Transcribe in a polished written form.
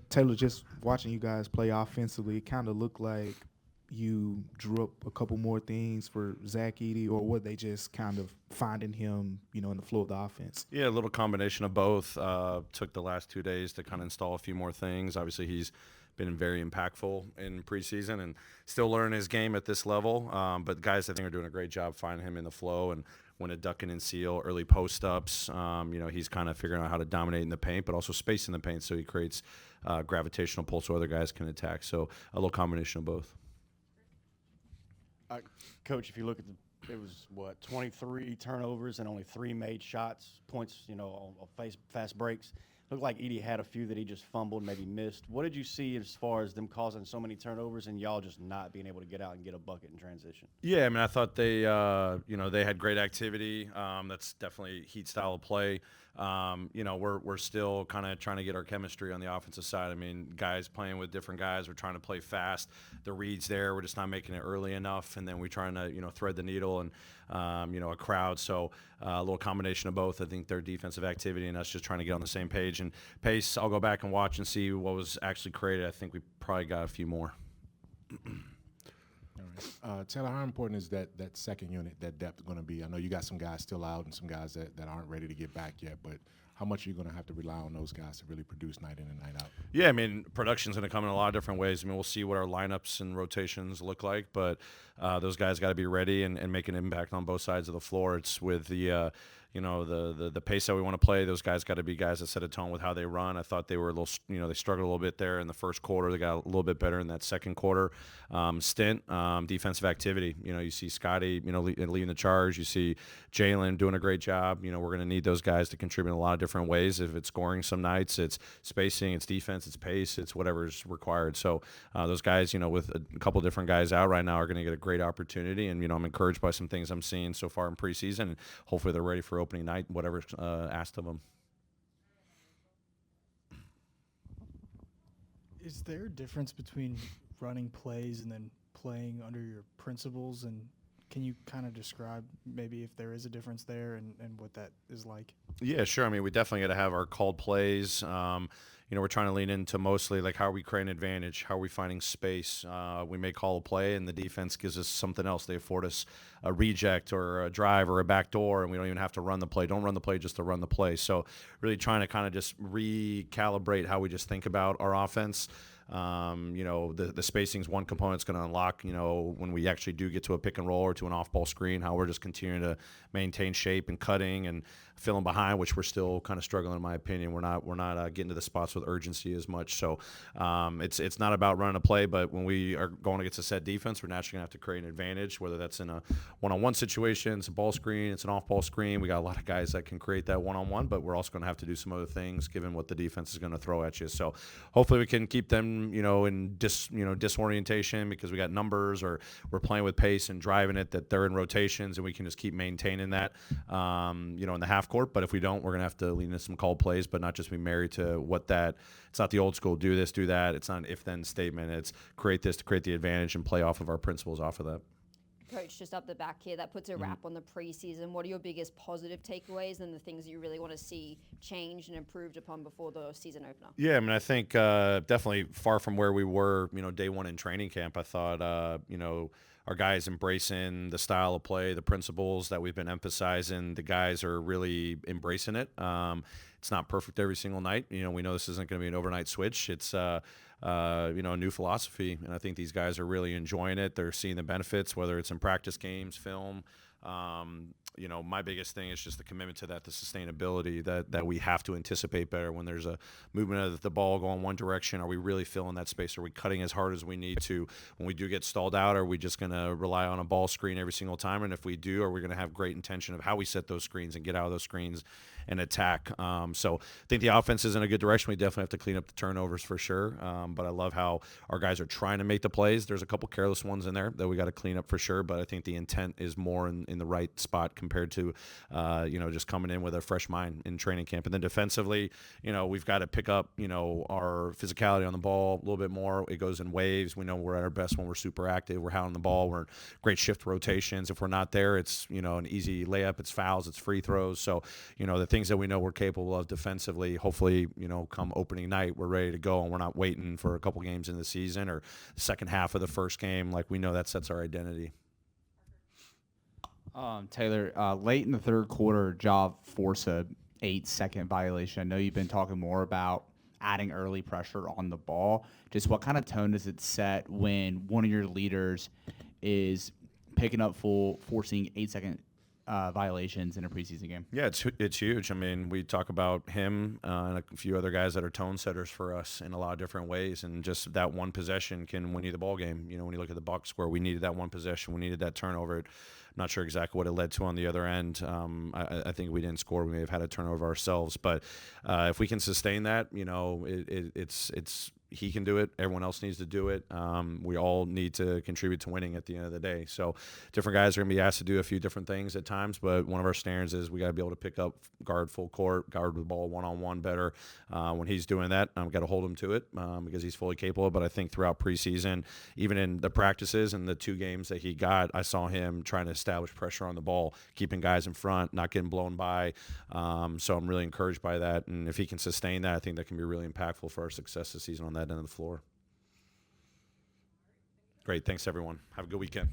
Taylor, just watching you guys play offensively, it kind of looked like you drew up a couple more things for Zach Edey, or were they just kind of finding him, in the flow of the offense? Yeah, a little combination of both. Took the last 2 days to kind of install a few more things. Obviously, he's been very impactful in preseason and still learning his game at this level. But guys, I think are doing a great job finding him in the flow and when a duck and seal, early post ups. He's kind of figuring out how to dominate in the paint, but also space in the paint, so he creates gravitational pull so other guys can attack. So a little combination of both. Uh, Coach, if you look at it was what 23 turnovers and only 3 made shots, points, on fast breaks. Looked like Edie had a few that he just fumbled, maybe missed. What did you see as far as them causing so many turnovers and y'all just not being able to get out and get a bucket in transition? Yeah, I mean, I thought they had great activity. That's definitely Heat style of play. We're still kind of trying to get our chemistry on the offensive side. I mean, guys playing with different guys. We're trying to play fast. The reads there, we're just not making it early enough, and then we're trying to thread the needle and a crowd. So a little combination of both. I think their defensive activity and us just trying to get on the same page. And pace, I'll go back and watch and see what was actually created. I think we probably got a few more. All right. Taylor, how important is that second unit, that depth going to be? I know you got some guys still out and some guys that aren't ready to get back yet, but how much are you going to have to rely on those guys to really produce night in and night out? Yeah, I mean, production's going to come in a lot of different ways. I mean, we'll see what our lineups and rotations look like, but those guys got to be ready and make an impact on both sides of the floor. It's with the pace that we want to play. Those guys got to be guys that set a tone with how they run. I thought they were a little, they struggled a little bit there in the first quarter. They got a little bit better in that second quarter stint. Defensive activity. You see Scotty, leading the charge. You see Jalen doing a great job. We're going to need those guys to contribute in a lot of different ways. If it's scoring some nights, it's spacing, it's defense, it's pace, it's whatever's required. So those guys, with a couple different guys out right now, are going to get a great opportunity. And I'm encouraged by some things I'm seeing so far in preseason. And hopefully they're ready for opening night, whatever's asked of them. Is there a difference between running plays and then playing under your principles? And can you kind of describe maybe if there is a difference there and what that is like? Yeah, sure. I mean, we definitely got to have our called plays. We're trying to lean into mostly like how are we creating advantage, how are we finding space. We may call a play, and the defense gives us something else. They afford us a reject or a drive or a back door, and we don't even have to run the play. Don't run the play just to run the play. So really trying to kind of just recalibrate how we just think about our offense. The spacing is one component that's going to unlock, when we actually do get to a pick and roll or to an off-ball screen, how we're just continuing to maintain shape and cutting and filling behind, which we're still kind of struggling, in my opinion. We're not getting to the spots with urgency as much. So it's not about running a play, but when we are going against a set defense, we're naturally going to have to create an advantage, whether that's in a one-on-one situation, it's a ball screen, it's an off-ball screen. We got a lot of guys that can create that one-on-one, but we're also going to have to do some other things given what the defense is going to throw at you. So hopefully we can keep them in disorientation because we got numbers or we're playing with pace and driving it, that they're in rotations and we can just keep maintaining that, in the half court. But if we don't, we're going to have to lean into some called plays, but not just be married to it's not the old school, do this, do that. It's not an if-then statement. It's create this to create the advantage and play off of our principles off of that. Coach, just up the back here, that puts a wrap on the preseason. What are your biggest positive takeaways and the things you really want to see changed and improved upon before the season opener? Yeah, I mean, I think definitely far from where we were, day one in training camp. I thought, our guys embracing the style of play, the principles that we've been emphasizing. The guys are really embracing it. It's not perfect every single night. We know this isn't going to be an overnight switch. It's a new philosophy, and I think these guys are really enjoying it. They're seeing the benefits, whether it's in practice games, film. My biggest thing is just the commitment to that, the sustainability that we have to anticipate better when there's a movement of the ball going one direction. Are we really filling that space? Are we cutting as hard as we need to? When we do get stalled out, are we just going to rely on a ball screen every single time? And if we do, are we going to have great intention of how we set those screens and get out of those screens and attack? So I think the offense is in a good direction. We definitely have to clean up the turnovers for sure. But I love how our guys are trying to make the plays. There's a couple careless ones in there that we got to clean up for sure. But I think the intent is more in the right spot compared to, just coming in with a fresh mind in training camp. And then defensively, we've got to pick up, our physicality on the ball a little bit more. It goes in waves. We know we're at our best when we're super active. We're hounding the ball. We're in great shift rotations. If we're not there, it's, an easy layup. It's fouls. It's free throws. So, the things that we know we're capable of defensively, hopefully, come opening night, we're ready to go, and we're not waiting for a couple games in the season or the second half of the first game. Like, we know that sets our identity. Taylor, late in the third quarter, Ja forced a 8-second violation. I know you've been talking more about adding early pressure on the ball. Just what kind of tone does it set when one of your leaders is picking up forcing 8-second violations in a preseason game? Yeah, it's huge. I mean, we talk about him and a few other guys that are tone setters for us in a lot of different ways, and just that one possession can win you the ball game. When you look at the box score, we needed that one possession. We needed that turnover. I'm not sure exactly what it led to on the other end. I think we didn't score. We may have had a turnover ourselves, but if we can sustain that, it's he can do it. Everyone else needs to do it. We all need to contribute to winning at the end of the day. So different guys are going to be asked to do a few different things at times, but one of our standards is we got to be able to pick up, guard full court, guard the ball one-on-one better. When he's doing that, I've got to hold him to it because he's fully capable. But I think throughout preseason, even in the practices and the 2 games that he got, I saw him trying to establish pressure on the ball, keeping guys in front, not getting blown by. So I'm really encouraged by that. And if he can sustain that, I think that can be really impactful for our success this season on that end of the floor. Great. Thanks, everyone. Have a good weekend.